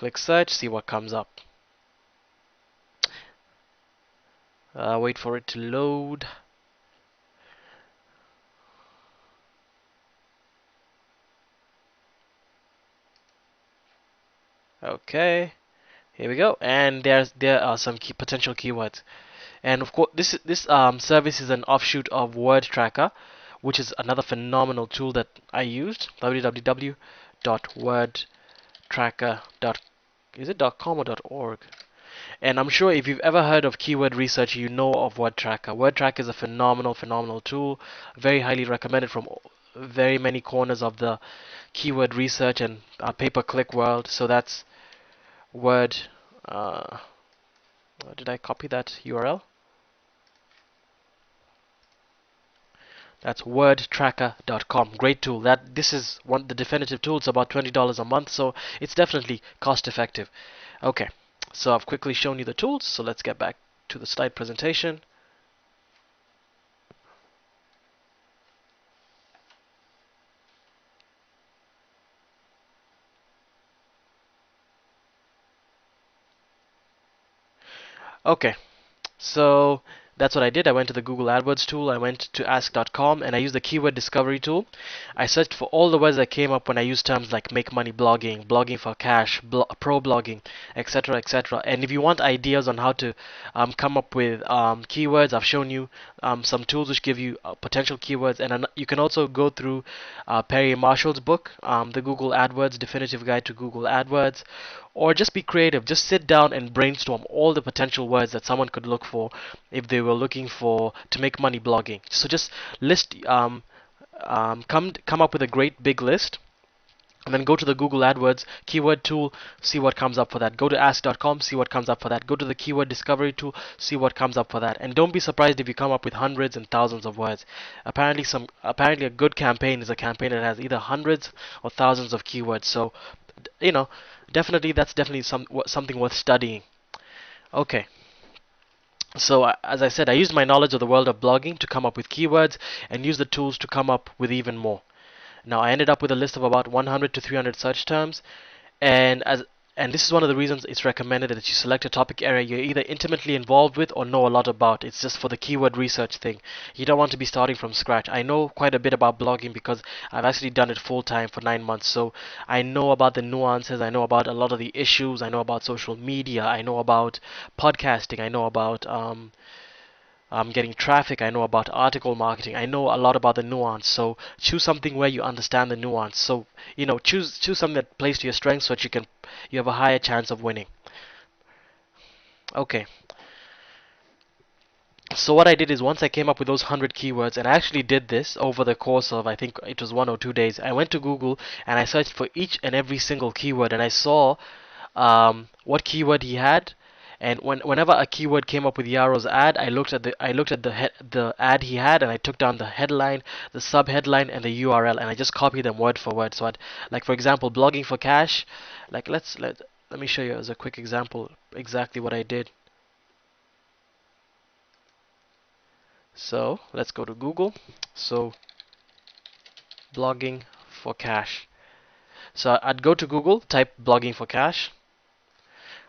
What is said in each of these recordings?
Click search, see what comes up. Wait for it to load. Okay, here we go, and there are some potential keywords. And of course, this service is an offshoot of Word Tracker, which is another phenomenal tool that I used. www.wordtracker. Is it .com or .org? And I'm sure if you've ever heard of keyword research, you know of Word Tracker. Word Tracker is a phenomenal tool, very highly recommended from very many corners of the keyword research and pay-per-click world. So that's Word. Uh, did I copy that URL? That's wordtracker.com. Great tool. This is one the definitive tool. It's about $20 a month, so it's definitely cost effective. Okay, so I've quickly shown you the tools, so let's get back to the slide presentation. Okay, so that's what I did. I went to the Google AdWords tool, I went to ask.com, and I used the keyword discovery tool. I searched for all the words that came up when I used terms like make money blogging, blogging for cash, pro blogging, etc., etc. And if you want ideas on how to come up with keywords, I've shown you some tools which give you potential keywords, and you can also go through Perry Marshall's book, the Google AdWords Definitive Guide to Google AdWords, or just be creative. Just sit down and brainstorm all the potential words that someone could look for if they were looking for to make money blogging. So just list, come up with a great big list, and then go to the Google AdWords keyword tool, see what comes up for that. Go to ask.com, see what comes up for that. Go to the keyword discovery tool, see what comes up for that. And don't be surprised if you come up with hundreds and thousands of words. Apparently a good campaign is a campaign that has either hundreds or thousands of keywords. So, you know, that's definitely something worth studying. Okay. So as I said, I used my knowledge of the world of blogging to come up with keywords and use the tools to come up with even more. Now I ended up with a list of about 100 to 300 search terms, and this is one of the reasons it's recommended that you select a topic area you're either intimately involved with or know a lot about. It's just for the keyword research thing. You don't want to be starting from scratch. I know quite a bit about blogging because I've actually done it full time for 9 months. So I know about the nuances. I know about a lot of the issues. I know about social media. I know about podcasting. I know about getting traffic. I know about article marketing. I know a lot about the nuance. So choose something where you understand the nuance. So choose something that plays to your strengths so that you have a higher chance of winning. Okay. So what I did is once I came up with those 100 keywords, and I actually did this over the course of I think it was 1 or 2 days. I went to Google and I searched for each and every single keyword, and I saw what keyword he had. And whenever a keyword came up with Yaro's ad, I looked at the ad he had, and I took down the headline, the subheadline, and the URL, and I just copied them word for word. So like for example, blogging for cash. Like let me show you as a quick example exactly what I did. So let's go to Google. So blogging for cash. So I'd go to Google, type blogging for cash,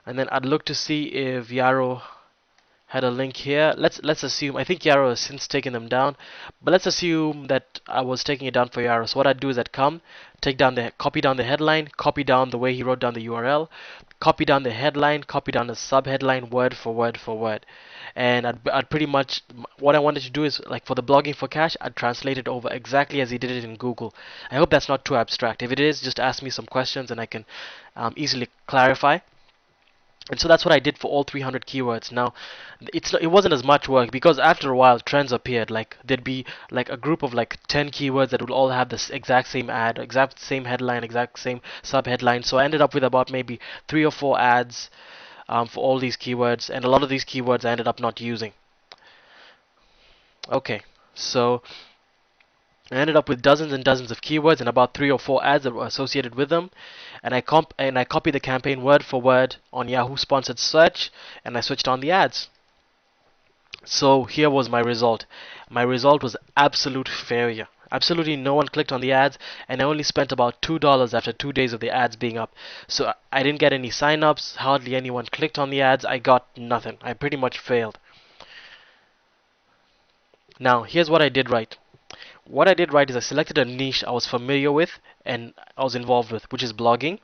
and then I'd look to see if Yaro had a link here. Let's assume, I think Yaro has since taken them down, but let's assume that I was taking it down for Yaro. So what I'd do is I'd copy down the headline, copy down the way he wrote down the URL, copy down the headline, copy down the subheadline word for word for word. And I'd pretty much, what I wanted to do is, like for the blogging for cash, I'd translate it over exactly as he did it in Google. I hope that's not too abstract. If it is, just ask me some questions and I can easily clarify. And so that's what I did for all 300 keywords. Now, it wasn't as much work because after a while trends appeared. Like there'd be like a group of like 10 keywords that would all have this exact same ad, exact same headline, exact same subheadline. So I ended up with about maybe 3 or 4 ads for all these keywords, and a lot of these keywords I ended up not using. Okay, so I ended up with dozens and dozens of keywords and about 3 or 4 ads that were associated with them, and I copied the campaign word for word on Yahoo sponsored search, and I switched on the ads. So here was my result. My result was absolute failure. Absolutely no one clicked on the ads, and I only spent about $2 after 2 days of the ads being up. So I didn't get any sign-ups, hardly anyone clicked on the ads, I got nothing. I pretty much failed. Now, here's what I did right. What I did right is I selected a niche I was familiar with and I was involved with, which is blogging.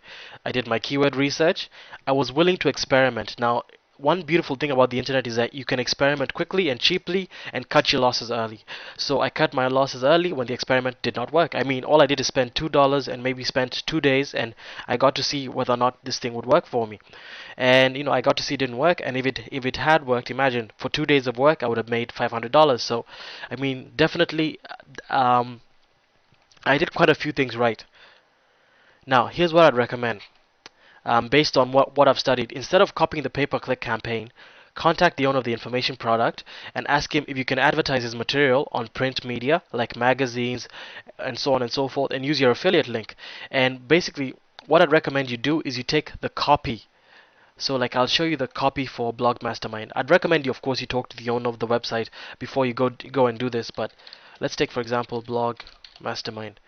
I did my keyword research. I was willing to experiment. Now, one beautiful thing about the internet is that you can experiment quickly and cheaply and cut your losses early. So I cut my losses early when the experiment did not work. I mean, all I did is spend $2 and maybe spent 2 days, and I got to see whether or not this thing would work for me. And I got to see it didn't work. And if it had worked, imagine for 2 days of work, I would have made $500. So, I mean, definitely, um, I did quite a few things right. Now, here's what I'd recommend. Based on what I've studied, instead of copying the pay-per-click campaign, contact the owner of the information product and ask him if you can advertise his material on print media like magazines and so on and so forth, and use your affiliate link. And basically, what I'd recommend you do is you take the copy. So like I'll show you the copy for Blog Mastermind. I'd recommend you, of course, you talk to the owner of the website before you go and do this. But let's take, for example, Blog Mastermind.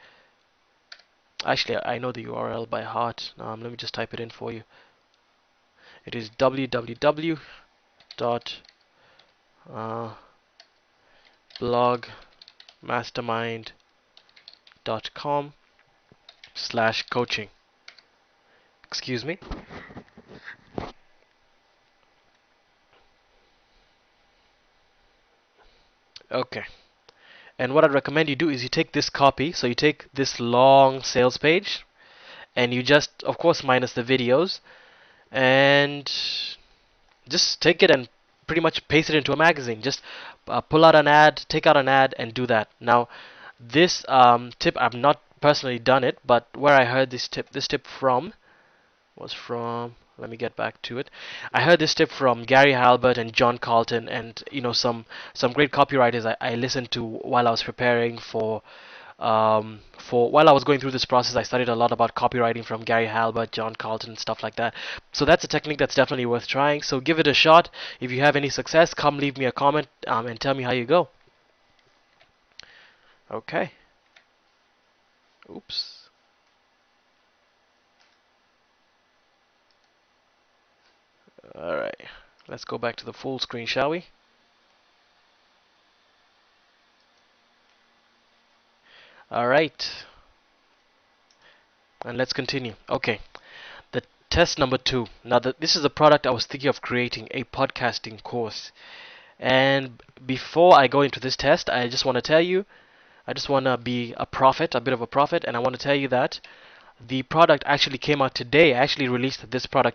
Actually, I know the URL by heart. Let me just type it in for you. It is www.blogmastermind.com/coaching. Excuse me. Okay. And what I'd recommend you do is you take this copy, so you take this long sales page, and you just, of course, minus the videos, and just take it and pretty much paste it into a magazine. Just pull out an ad, take out an ad, and do that. Now, this tip, I've not personally done it, but where I heard this tip from was from. Let me get back to it. I heard this tip from Gary Halbert and John Carlton, and some great copywriters I listened to while I was preparing for while I was going through this process. I studied a lot about copywriting from Gary Halbert, John Carlton, and stuff like that. So that's a technique that's definitely worth trying. So give it a shot. If you have any success, come leave me a comment and tell me how you go. Okay. Oops. All right. Let's go back to the full screen, shall we? All right. And let's continue. Okay. The test number 2. Now, this is a product I was thinking of creating, a podcasting course. And before I go into this test, I just want to tell you, I just want to be a prophet, a bit of a prophet, and I want to tell you that the product actually came out today. I actually released this product